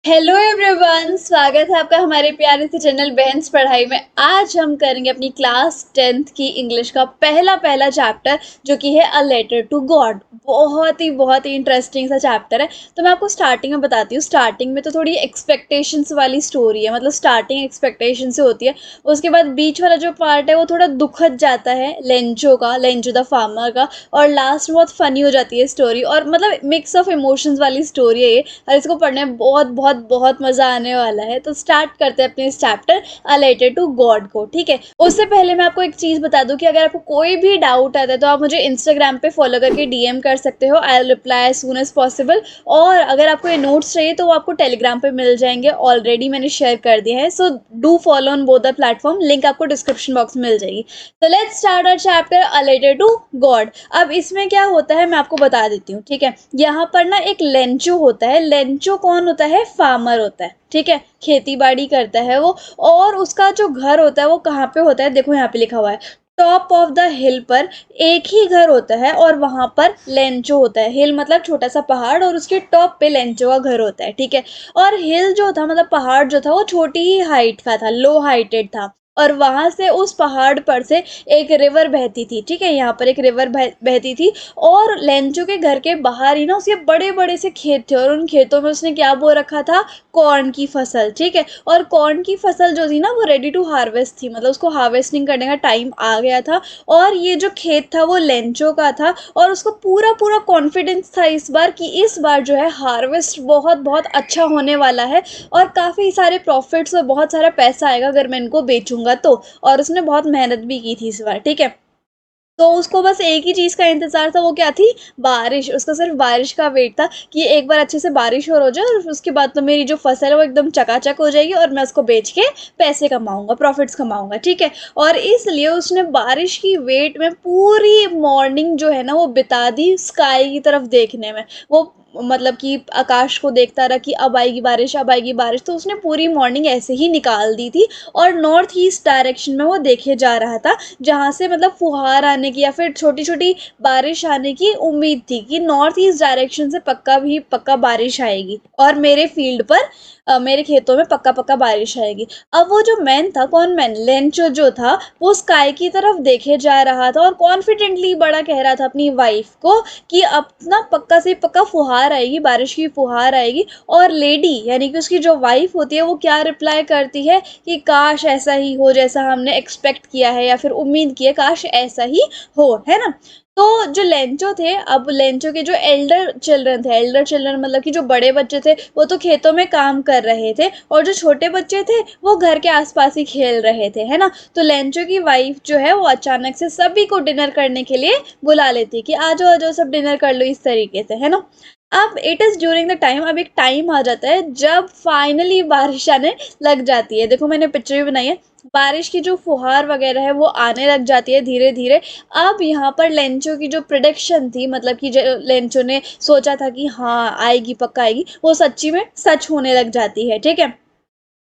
Hello everyone, स्वागत है आपका हमारे प्यारे से चैनल बहन्स पढ़ाई में। आज हम करेंगे अपनी क्लास 10th की इंग्लिश का पहला पहला चैप्टर, जो कि है अ लेटर टू गॉड। बहुत ही इंटरेस्टिंग सा चैप्टर है। तो मैं आपको स्टार्टिंग में बताती हूँ। स्टार्टिंग में तो थोड़ी एक्सपेक्टेशंस वाली स्टोरी है, मतलब स्टार्टिंग एक्सपेक्टेशन से होती है। उसके बाद बीच वाला जो पार्ट है वो थोड़ा दुखद जाता है, लेंचो द फार्मर का। और लास्ट में बहुत फनी हो जाती है स्टोरी, और मतलब मिक्स ऑफ इमोशंस वाली स्टोरी है ये। और इसको पढ़ने में बहुत बहुत बहुत मजा आने वाला है। तो स्टार्ट करते हैं अपने इस chapter a letter to God को। ठीक है, उससे पहले मैं आपको एक चीज बता दूं कि अगर आपको कोई भी डाउट आता है तो आप मुझे इंस्टाग्राम पे फॉलो करके डीएम कर सकते हो। I will reply as soon as possible. और अगर आपको ये नोट्स चाहिए तो वो आपको टेलीग्राम पे मिल जाएंगे, ऑलरेडी मैंने शेयर कर दिया है। So do follow on both the platform, link आपको डिस्क्रिप्शन बॉक्स में मिल जाएगी। तो let's start our chapter a letter to God. अब इसमें क्या होता है मैं आपको बता देती हूँ। ठीक है, यहाँ पर ना एक लेंचो होता है। लेंचो कौन होता है? फार्मर होता है। ठीक है, खेती बाड़ी करता है वो। और उसका जो घर होता है वो कहाँ पे होता है? देखो यहाँ पे लिखा हुआ है, टॉप ऑफ द हिल पर एक ही घर होता है, और वहां पर लेंचो होता है। हिल मतलब छोटा सा पहाड़, और उसके टॉप पे लेंचो का घर होता है। ठीक है, और हिल जो था मतलब पहाड़ जो था वो छोटी ही हाइट का था, लो हाइटेड था। और वहां से उस पहाड़ पर से एक रिवर बहती थी। ठीक है, यहाँ पर एक रिवर बहती थी। और लेंचो के घर के बाहर ही ना उसके बड़े बड़े से खेत थे, और उन खेतों में उसने क्या बो रखा था? कॉर्न की फसल। ठीक है, और कॉर्न की फसल जो थी ना वो रेडी टू हार्वेस्ट थी, मतलब उसको हार्वेस्टिंग करने का टाइम आ गया था। और ये जो खेत था वो लेंचो का था, और उसको पूरा पूरा कॉन्फिडेंस था इस बार कि इस बार जो है हार्वेस्ट बहुत बहुत अच्छा होने वाला है, और काफ़ी सारे प्रॉफिट्स और बहुत सारा पैसा आएगा अगर मैं इनको बेचूंगा तो। और उसने बहुत मेहनत भी की थी इस बार। ठीक है, तो उसको बस एक ही चीज़ का इंतज़ार था, वो क्या थी? बारिश। उसको सिर्फ बारिश का वेट था कि एक बार अच्छे से बारिश और हो जाए, और उसके बाद तो मेरी जो फसल है वो एकदम चकाचक हो जाएगी, और मैं उसको बेच के पैसे कमाऊंगा, प्रॉफिट्स कमाऊंगा। ठीक है, और इसलिए उसने बारिश की वेट में पूरी मॉर्निंग जो है ना वो बिता दी स्काई की तरफ देखने में। वो मतलब कि आकाश को देखता रहा कि अब आएगी बारिश, अब आएगी बारिश। तो उसने पूरी मॉर्निंग ऐसे ही निकाल दी थी, और नॉर्थ ईस्ट डायरेक्शन में वो देखे जा रहा था, जहाँ से मतलब फुहार आने की या फिर छोटी छोटी बारिश आने की उम्मीद थी कि नॉर्थ ईस्ट डायरेक्शन से पक्का भी पक्का बारिश आएगी, और मेरे फील्ड पर मेरे खेतों में पक्का पक्का बारिश आएगी। अब वो जो मैन था, कौन मैन? लेंचो जो था, वो स्काई की तरफ देखे जा रहा था, और कॉन्फिडेंटली बड़ा कह रहा था अपनी वाइफ को कि अब ना पक्का से पक्का फुहार आएगी, बारिश की फुहार आएगी। और लेडी यानी कि उसकी जो वाइफ होती है वो क्या रिप्लाई करती है कि काश ऐसा ही हो जैसा हमने एक्सपेक्ट किया है या फिर उम्मीद की है, काश ऐसा ही हो, है ना? तो जो लेंचो थे, अब लेंचो के जो एल्डर चिल्ड्रन मतलब कि जो बड़े बच्चे थे वो तो खेतों में काम कर रहे थे, और जो छोटे बच्चे थे वो घर के आसपास ही खेल रहे थे, है ना? तो लेंचो की वाइफ जो है वो अचानक से सभी को डिनर करने के लिए बुला लेती कि आ जाओ आ जाओ, सब डिनर कर लो, इस तरीके से, है ना? अब it is during the time, अब एक टाइम आ जाता है जब फाइनली बारिश आने लग जाती है। देखो मैंने पिक्चर भी बनाई है। बारिश की जो फुहार वगैरह है वो आने लग जाती है धीरे धीरे। अब यहाँ पर लेंचो की जो प्रिडिक्शन थी, मतलब कि जो लेंचो ने सोचा था कि हाँ आएगी पक्का आएगी, वो सच्ची में सच होने लग जाती है। ठीक है,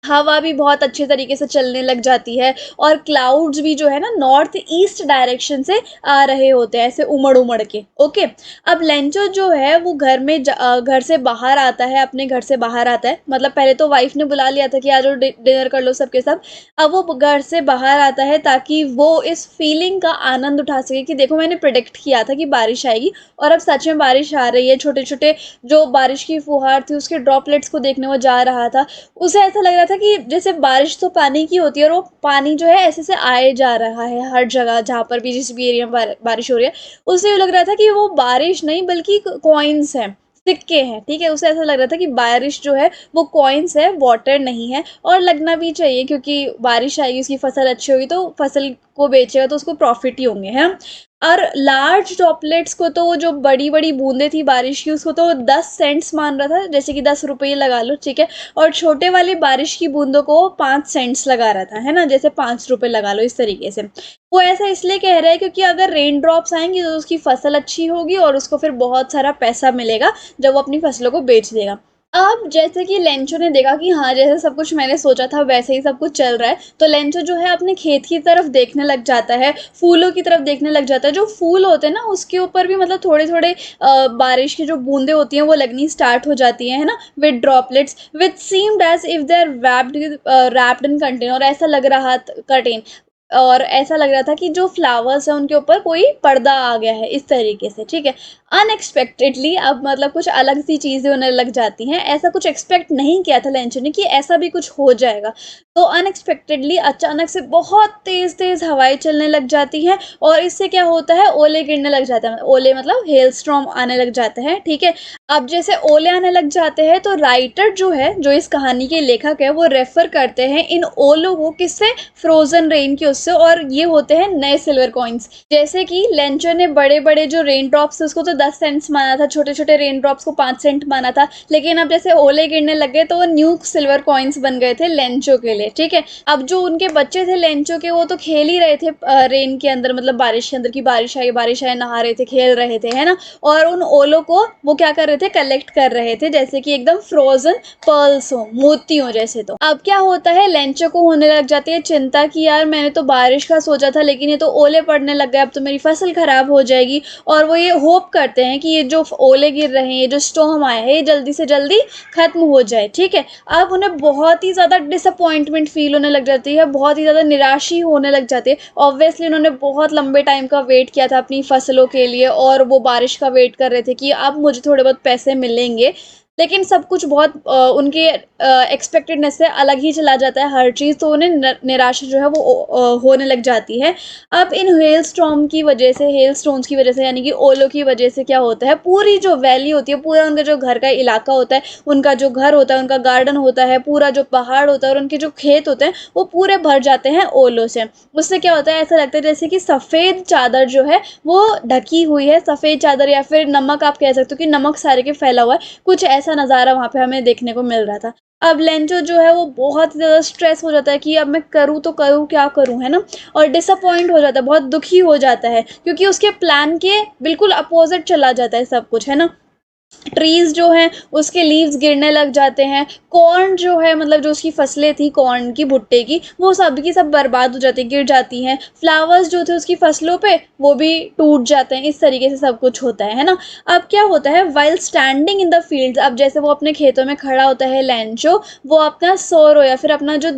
हवा भी बहुत अच्छे तरीके से चलने लग जाती है, और क्लाउड्स भी जो है ना नॉर्थ ईस्ट डायरेक्शन से आ रहे होते हैं, ऐसे उमड़ उमड़ के। ओके, अब लेंचो जो है वो घर से बाहर आता है, अपने घर से बाहर आता है। मतलब पहले तो वाइफ ने बुला लिया था कि आज डिनर कर लो सबके सब। अब वो घर से बाहर आता है ताकि वो इस फीलिंग का आनंद उठा सके कि देखो मैंने प्रिडिक्ट किया था कि बारिश आएगी, और अब सच में बारिश आ रही है। छोटे छोटे जो बारिश की फुहार थी उसके ड्रॉपलेट्स को देखने वो जा रहा था। उसे ऐसा लग रहा था कि जैसे बारिश तो पानी की होती है, और वो पानी जो है ऐसे से आए जा रहा है हर जगह जहाँ पर भी जिस भी एरिया में बारिश हो रही है। उसे लग रहा था कि वो बारिश नहीं बल्कि कॉइन्स हैं, सिक्के हैं। ठीक है, उसे ऐसा लग रहा था कि बारिश जो है वो कॉइन्स है, वाटर नहीं है। और लगना भी चाहिए क्योंकि बारिश आएगी, उसकी फसल अच्छी होगी तो फसल को बेचेगा तो उसको प्रॉफिट ही होंगे, है। और लार्ज ड्रॉपलेट्स को तो वो जो बड़ी बड़ी बूंदे थी बारिश की उसको तो 10 सेंट्स मान रहा था, जैसे कि 10 रुपये लगा लो। ठीक है, और छोटे वाले बारिश की बूंदों को 5 सेंट्स लगा रहा था, है ना, जैसे 5 रुपए लगा लो, इस तरीके से। वो ऐसा इसलिए कह रहा है क्योंकि अगर रेन ड्रॉप्स आएंगी तो उसकी फसल अच्छी होगी, और उसको फिर बहुत सारा पैसा मिलेगा जब वो अपनी फसलों को बेच देगा। अब जैसे कि लेंचो ने देखा कि हाँ, जैसे सब कुछ मैंने सोचा था वैसे ही सब कुछ चल रहा है, तो लेंचो जो है अपने खेत की तरफ देखने लग जाता है, फूलों की तरफ देखने लग जाता है। जो फूल होते हैं ना उसके ऊपर भी मतलब थोड़े-थोड़े बारिश की जो बूँदें होती हैं वो लगनी स्टार्ट हो जाती हैं, है ना? With droplets which seemed as if they are wrapped in curtain, और ऐसा लग रहा था कर्टेन, और ऐसा लग रहा था कि जो फ्लावर्स हैं उनके ऊपर कोई पर्दा आ गया है, इस तरीके से, ठीक है? अनएक्सपेक्टेडली अब मतलब कुछ अलग सी चीज़ें होने लग जाती हैं। ऐसा कुछ एक्सपेक्ट नहीं किया था लेंचो ने कि ऐसा भी कुछ हो जाएगा। तो अनएक्सपेक्टेडली अचानक से बहुत तेज़-तेज़ हवाएँ चलने लग जाती हैं, और इससे क्या होता है, ओले गिरने लग जाते हैं। ओले मतलब हेलस्टॉर्म आने लग जाते हैं, ठीक है? अब जैसे ओले आने लग जाते हैं तो राइटर जो है, जो इस कहानी के लेखक है, वो रेफ़र करते हैं इन ओलों को किससे, फ्रोज़न रेन की उससे, और ये होते हैं नए सिल्वर कॉइन्स। जैसे कि लेंचो ने बड़े-बड़े जो रेन ड्रॉप्स उसको तो 10 सेंट्स माना था, छोटे-छोटे रेन ड्रॉप्स को 5 सेंट माना था, लेकिन अब जैसे ओले गिरने लग गए तो वो न्यू सिल्वर कॉइन्स बन गए थे लेंचो के लिए, ठीक है? अब जो उनके बच्चे थे लेंचो के, वो तो खेल ही रहे थे रेन के अंदर, मतलब बारिश के अंदर, कि बारिश आई, नहा रहे थे, खेल रहे थे, है ना? और उन ओलों को वो क्या कर रहे थे, कलेक्ट कर रहे थे, जैसे कि एकदम फ्रोज़न पर्ल्स हों, मोती हों जैसे। तो अब क्या होता है, लेंचो को होने लग जाती है चिंता कि यार मैंने तो बारिश का सोचा था, लेकिन ये तो ओले पड़ने लग गए, अब तो मेरी फसल खराब हो जाएगी। और वो ये होप करते हैं कि ये जो ओले गिर रहे हैं, ये जो स्टॉर्म आया है, ये जल्दी से जल्दी खत्म हो जाए, ठीक है? अब उन्हें बहुत ही ज़्यादा डिसअपॉइंटमेंट फ़ील होने लग जाती है, बहुत ही ज़्यादा निराशी होने लग जाती है। ऑब्वियसली उन्होंने बहुत लंबे टाइम का वेट किया था अपनी फसलों के लिए, और वो बारिश का वेट कर रहे थे कि अब मुझे थोड़े बहुत पैसे मिलेंगे। लेकिन सब कुछ बहुत उनके एक्सपेक्टेडनेस से अलग ही चला जाता है हर चीज़, तो उन्हें निराशा जो है वो होने लग जाती है। अब इन हेल स्टॉर्म की वजह से, हेल स्टोन्स की वजह से, यानी कि ओलों की वजह से क्या होता है, पूरी जो वैली होती है, पूरा उनका जो घर का इलाका होता है, उनका जो घर होता है, उनका गार्डन होता है, पूरा जो पहाड़ होता है और उनके जो खेत होते हैं, वो पूरे भर जाते हैं ओलों से। उससे क्या होता है, ऐसा लगता है जैसे कि सफ़ेद चादर जो है वो ढकी हुई है, सफ़ेद चादर, या फिर नमक आप कह सकते हो कि नमक सारे के फैला हुआ है, कुछ ऐसा नज़ारा वहाँ पे हमें देखने को मिल रहा था। अब लेंचो जो है वो बहुत ही ज़्यादा स्ट्रेस हो जाता है कि अब मैं करूँ तो करूँ, क्या करूँ, है ना? और डिसअपॉइंट हो जाता है, बहुत दुखी हो जाता है, क्योंकि उसके प्लान के बिल्कुल अपोज़िट चला जाता है सब कुछ, है ना? ट्रीज़ जो हैं उसके लीव्स गिरने लग जाते हैं, कॉर्न जो है, मतलब जो उसकी फसलें थी कॉर्न की, भुट्टे की, वो सब की सब बर्बाद हो जाती हैं, गिर जाती हैं। फ्लावर्स जो थे उसकी फसलों पे, वो भी टूट जाते हैं, इस तरीके से सब कुछ होता है ना? अब क्या होता है, while standing in the fields, अब जैसे वो अपने खेतों में खड़ा होता है लेंचो, वो अपना सोरो या फिर अपना जो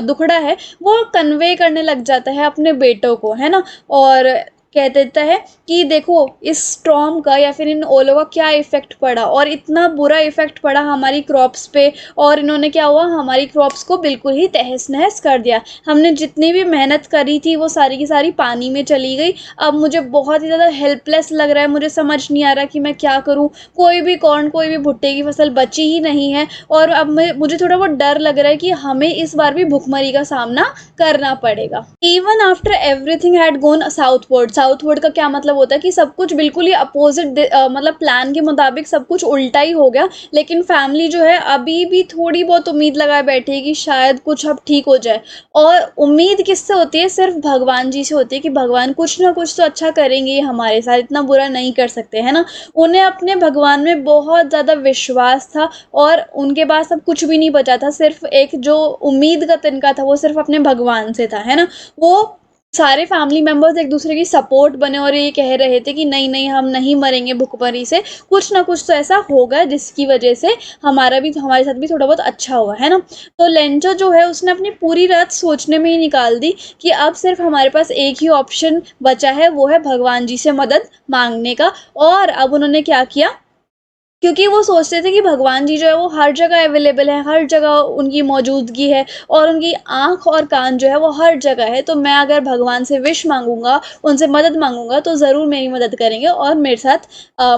दुखड़ा है, वो कन्वे करने लग जाता है अपने बेटों को, है ना? और कह देता है कि देखो इस स्टॉर्म का या फिर इन ओलों का क्या इफ़ेक्ट पड़ा, और इतना बुरा इफ़ेक्ट पड़ा हमारी क्रॉप्स पे, और इन्होंने क्या हुआ, हमारी क्रॉप्स को बिल्कुल ही तहस-नहस कर दिया। हमने जितनी भी मेहनत करी थी वो सारी की सारी पानी में चली गई। अब मुझे बहुत ही ज़्यादा हेल्पलेस लग रहा है, मुझे समझ नहीं आ रहा कि मैं क्या करूँ? कोई भी कॉर्न, कोई भी भुट्टे की फसल बची ही नहीं है, और अब मुझे थोड़ा बहुत डर लग रहा है कि हमें इस बार भी भुखमरी का सामना करना पड़ेगा। Even after everything had gone southward, southward का क्या मतलब होता है कि सब कुछ बिल्कुल ही अपोजिट, मतलब प्लान के मुताबिक सब कुछ उल्टा ही हो गया, लेकिन फैमिली जो है अभी भी थोड़ी बहुत उम्मीद लगाए बैठी है कि शायद कुछ अब ठीक हो जाए। और उम्मीद किससे होती है, सिर्फ भगवान जी से होती है कि भगवान कुछ ना कुछ तो अच्छा करेंगे ही हमारे साथ, इतना बुरा नहीं कर सकते, है ना? उन्हें अपने भगवान में बहुत ज़्यादा विश्वास था, और उनके पास अब कुछ भी नहीं बचा था, सिर्फ एक जो उम्मीद का तिनका था वो सिर्फ अपने भगवान से था, है ना? वो सारे फैमिली मेंबर्स एक दूसरे की सपोर्ट बने और ये कह रहे थे कि नहीं नहीं, हम नहीं मरेंगे भुखमरी से, कुछ ना कुछ तो ऐसा होगा जिसकी वजह से हमारे साथ भी थोड़ा बहुत अच्छा हुआ, है ना? तो लेंचो जो है उसने अपनी पूरी रात सोचने में ही निकाल दी कि अब सिर्फ हमारे पास एक ही ऑप्शन बचा है, वो है भगवान जी से मदद मांगने का। और अब उन्होंने क्या किया, क्योंकि वो सोचते थे कि भगवान जी जो है वो हर जगह अवेलेबल है, हर जगह उनकी मौजूदगी है, और उनकी आँख और कान जो है वो हर जगह है। तो मैं अगर भगवान से विश माँगूँगा, उनसे मदद माँगूँगा, तो ज़रूर मेरी मदद करेंगे और मेरे साथ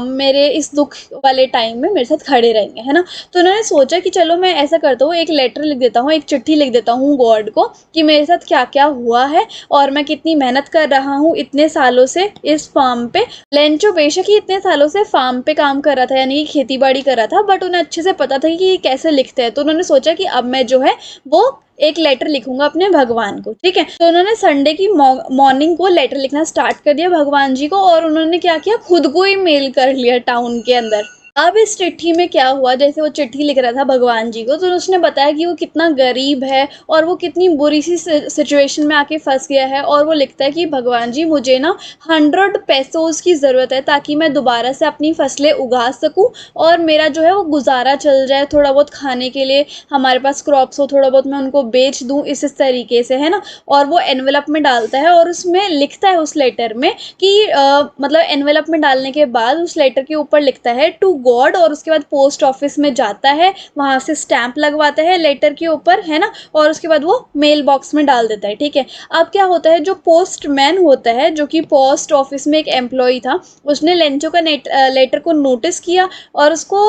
मेरे इस दुःख वाले टाइम में मेरे साथ खड़े रहेंगे, है ना? तो उन्होंने सोचा कि चलो मैं ऐसा करता हूँ, एक लेटर लिख देता हूँ, एक चिट्ठी लिख देता हूँ गॉड को कि मेरे साथ क्या-क्या हुआ है, और मैं कितनी मेहनत कर रहा हूँ इतने सालों से इस फ़ार्म पे। लेंचो बेशक ही इतने सालों से फार्म पे काम कर रहा था, यानी कि खेती-बाड़ी कर रहा था, बट उन्हें अच्छे से पता था कि ये कैसे लिखते हैं। तो उन्होंने सोचा कि अब मैं जो है वो एक लेटर लिखूँगा अपने भगवान को, ठीक है? तो उन्होंने संडे की मॉर्निंग को लेटर लिखना स्टार्ट कर दिया भगवान जी को, और उन्होंने क्या किया, खुद को ही मेल कर लिया टाउन के अंदर। अब इस चिट्ठी में क्या हुआ, जैसे वो चिट्ठी लिख रहा था भगवान जी को, तो उसने बताया कि वो कितना गरीब है और वो कितनी बुरी सी सिचुएशन में आके फँस गया है, और वो लिखता है कि भगवान जी मुझे ना 100 पेसोज़ की ज़रूरत है ताकि मैं दोबारा से अपनी फसलें उगा सकूँ और मेरा जो है वो गुज़ारा चल जाए, थोड़ा बहुत खाने के लिए हमारे पास क्रॉप्स हो, थोड़ा बहुत मैं उनको बेच दूँ इस तरीके से, है ना? और वो एनवेलप में डालता है और उसमें लिखता है उस लेटर में कि मतलब एनवेलप में डालने के बाद उस लेटर के ऊपर लिखता है टू गॉड, और उसके बाद पोस्ट ऑफिस में जाता है, वहाँ से स्टैंप लगवाता है लेटर के ऊपर, है ना? और उसके बाद वो मेल बॉक्स में डाल देता है, ठीक है? अब क्या होता है, जो पोस्टमैन होता है, जो कि पोस्ट ऑफिस में एक एम्प्लॉई था, उसने लेंचो का लेटर को नोटिस किया और उसको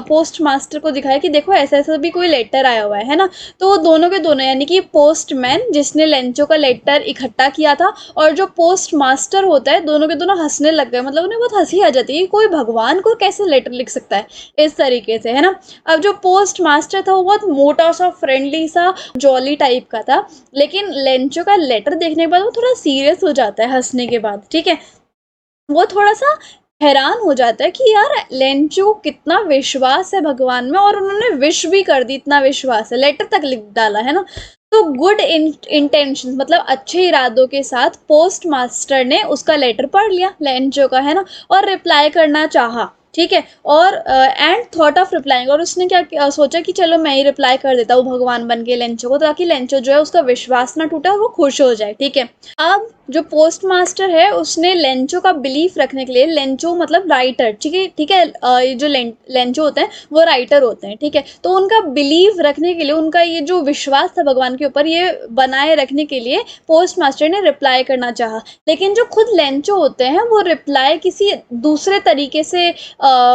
पोस्ट मास्टर को दिखाया कि देखो ऐसा-ऐसा भी कोई लेटर आया हुआ है ना? तो वो दोनों के दोनों, यानी कि पोस्टमैन जिसने लेंचो का लेटर इकट्ठा किया था और जो पोस्ट मास्टर होता है, दोनों के दोनों हँसने लग गए, मतलब उन्हें बहुत हँसी आ जाती है कि कोई भगवान को कैसे लेटर लिख सकता है, इस तरीके से, है ना? अब जो पोस्ट मास्टर था वो बहुत मोटा-सा, फ्रेंडली सा, जॉली टाइप का था, लेकिन लेंचो का लेटर देखने के बाद वो थोड़ा सीरियस हो जाता है हँसने के बाद, ठीक है? वो थोड़ा-सा हैरान हो जाता है कि यार लेंचो कितना विश्वास है भगवान में, और उन्होंने विश भी कर दी, इतना विश्वास है, लेटर तक लिख डाला, है ना? तो गुड इंटेंशन, मतलब अच्छे इरादों के साथ पोस्ट मास्टर ने उसका लेटर पढ़ लिया लेंचो का, है ना? और रिप्लाई करना चाहा, ठीक है? और एंड थॉट ऑफ रिप्लाइंग, और उसने क्या सोचा कि चलो मैं ही रिप्लाई कर देता हूँ भगवान बन के लेंचो को, ताकि लेंचो जो है उसका विश्वास ना टूटे और वो खुश हो जाए, ठीक है? अब जो पोस्ट मास्टर है उसने लेंचो का बिलीफ रखने के लिए, लेंचो मतलब राइटर, ठीक है, ये जो लेंचो होते हैं वो राइटर होते हैं, ठीक है? तो उनका बिलीव रखने के लिए, उनका ये जो विश्वास था भगवान के ऊपर, ये बनाए रखने के लिए पोस्ट मास्टर ने रिप्लाई करना चाहा, लेकिन जो खुद लेंचो होते हैं वो रिप्लाई किसी दूसरे तरीके से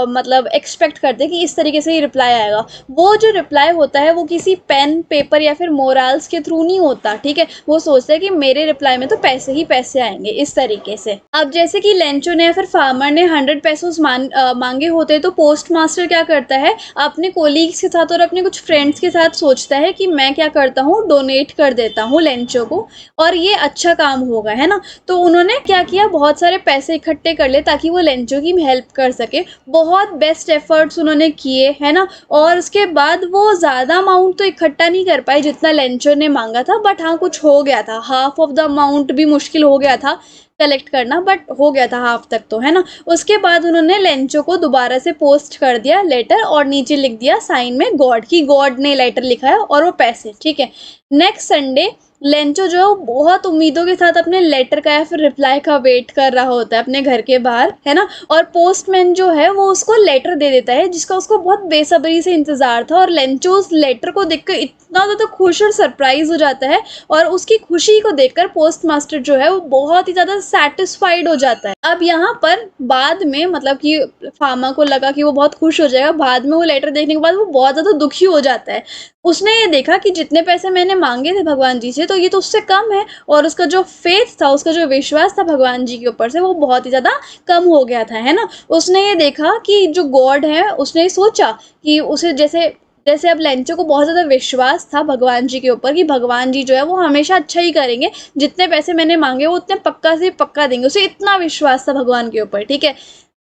मतलब एक्सपेक्ट करते हैं कि इस तरीके से ही रिप्लाई आएगा। वो जो रिप्लाई होता है वो किसी पेन पेपर या फिर मोरल्स के थ्रू नहीं होता, ठीक है? वो सोचते हैं कि मेरे रिप्लाई में तो पैसे ही पैसे आएंगे, इस तरीके से। अब जैसे कि लेंचो ने या फिर फार्मर ने 100 पेसोस मांगे होते, तो पोस्ट मास्टर क्या करता है, अपने कोलीग्स के साथ और अपने कुछ फ्रेंड्स के साथ सोचता है कि मैं क्या करता हूँ, डोनेट कर देता हूँ लेंचो को, और ये अच्छा काम होगा, है ना? तो उन्होंने क्या किया, बहुत सारे पैसे इकट्ठे कर लिए ताकि वो लेंचो की हेल्प कर सके। बहुत बेस्ट एफर्ट्स उन्होंने किए, है ना? और उसके बाद वो ज़्यादा अमाउंट तो इकट्ठा नहीं कर पाए जितना लेंचो ने मांगा था, बट हाँ कुछ हो गया था, हाफ ऑफ द अमाउंट भी मुश्किल हो गया था कलेक्ट करना, बट हो गया था हाफ तक तो, है ना? उसके बाद उन्होंने लेंचो को दोबारा से पोस्ट कर दिया लेटर, और नीचे लिख दिया साइन में गॉड, की गॉड ने लेटर लिखा है और वो पैसे, ठीक है? नेक्स्ट संडे लेंचो जो है वो बहुत उम्मीदों के साथ अपने लेटर का या फिर रिप्लाई का वेट कर रहा होता है अपने घर के बाहर, है ना? और पोस्टमैन जो है वो उसको लेटर दे देता है जिसका उसको बहुत बेसब्री से इंतजार था, और लेंचो उस लेटर को देखकर इतना ज़्यादा खुश और सरप्राइज हो जाता है, और उसकी खुशी को देखकर पोस्ट मास्टर जो है वो बहुत ही ज़्यादा सेटिस्फाइड हो जाता है। अब यहाँ पर बाद में, मतलब कि फार्मा को लगा कि वो बहुत खुश हो जाएगा, बाद में वो लेटर देखने के बाद वो बहुत ज़्यादा दुखी हो जाता है। उसने ये देखा कि जितने पैसे मैंने मांगे थे भगवान जी से, तो ये तो उससे कम है, और उसका जो फेथ था, उसका जो विश्वास था भगवान जी के ऊपर से, वो बहुत ही ज़्यादा कम हो गया था, है ना? उसने ये देखा कि जो गॉड है, उसने सोचा कि उसे जैसे जैसे अब लेंचो को बहुत ज़्यादा विश्वास था भगवान जी के ऊपर कि भगवान जी जो है वो हमेशा अच्छा ही करेंगे, जितने पैसे मैंने मांगे वो उतने पक्का से पक्का देंगे, उसे इतना विश्वास था भगवान के ऊपर, ठीक है?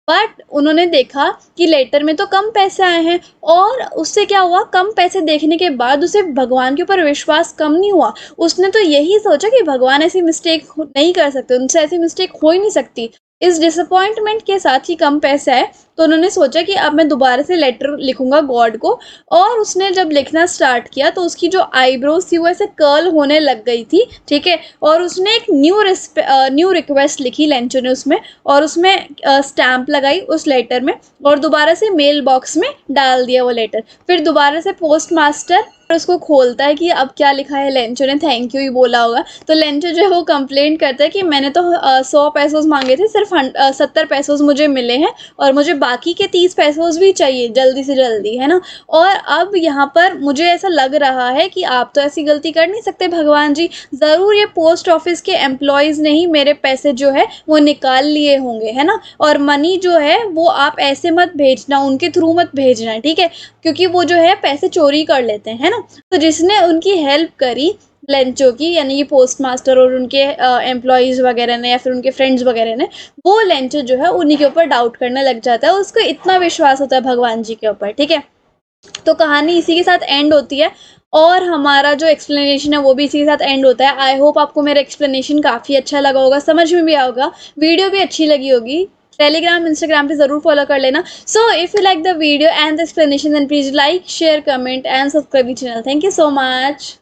बट उन्होंने देखा कि लेटर में तो कम पैसे आए हैं, और उससे क्या हुआ, कम पैसे देखने के बाद उसे भगवान के ऊपर विश्वास कम नहीं हुआ। उसने तो यही सोचा कि भगवान ऐसी मिस्टेक नहीं कर सकते, उनसे ऐसी मिस्टेक हो ही नहीं सकती। इस डिसअपॉइंटमेंट के साथ ही कम पैसे आए, तो उन्होंने सोचा कि अब मैं दोबारा से लेटर लिखूंगा गॉड को, और उसने जब लिखना स्टार्ट किया तो उसकी जो आईब्रोज थी वो ऐसे कर्ल होने लग गई थी, ठीक है? और उसने एक न्यू रिक्वेस्ट लिखी लेंचो ने उसमें, और उसमें स्टैम्प लगाई उस लेटर में, और दोबारा से मेल बॉक्स में डाल दिया वो लेटर। फिर दोबारा से पोस्ट मास्टर उसको खोलता है कि अब क्या लिखा है, लेंचो ने थैंक यू ही बोला होगा, तो लेंचो जो है वो कंप्लेंट करता है कि मैंने तो 100 पेसोस मांगे थे, सिर्फ 70 पेसोस मुझे मिले हैं, और मुझे बाकी के 30 पेसोस भी चाहिए जल्दी से जल्दी, है ना? और अब यहाँ पर मुझे ऐसा लग रहा है कि आप तो ऐसी गलती कर नहीं सकते भगवान जी, ज़रूर ये पोस्ट ऑफिस के एम्प्लॉयज़ ने ही मेरे पैसे जो है वो निकाल लिए होंगे, है ना? और मनी जो है वो आप ऐसे मत भेजना, उनके थ्रू मत भेजना, ठीक है? क्योंकि वो जो है पैसे चोरी कर लेते हैं, है ना? तो जिसने उनकी हेल्प करी, लेंथ जो कि यानी कि पोस्ट मास्टर और उनके एम्प्लॉयज़ वगैरह ने या फिर उनके फ्रेंड्स वगैरह ने वो लेंचर जो है उन्हीं के ऊपर डाउट करने लग जाता है, उसको इतना विश्वास होता है भगवान जी के ऊपर, ठीक है। तो कहानी इसी के साथ एंड होती है और हमारा जो एक्सप्लेनेशन है वो भी इसी के साथ एंड होता है। आई होप आपको मेरा एक्सप्लेनेशन काफ़ी अच्छा लगा होगा, समझ में भी आया होगा, वीडियो भी अच्छी लगी होगी। टेलीग्राम इंस्टाग्राम पे ज़रूर फॉलो कर लेना। So if you like the video and the explanation then please like share comment and subscribe the channel. Thank you so much.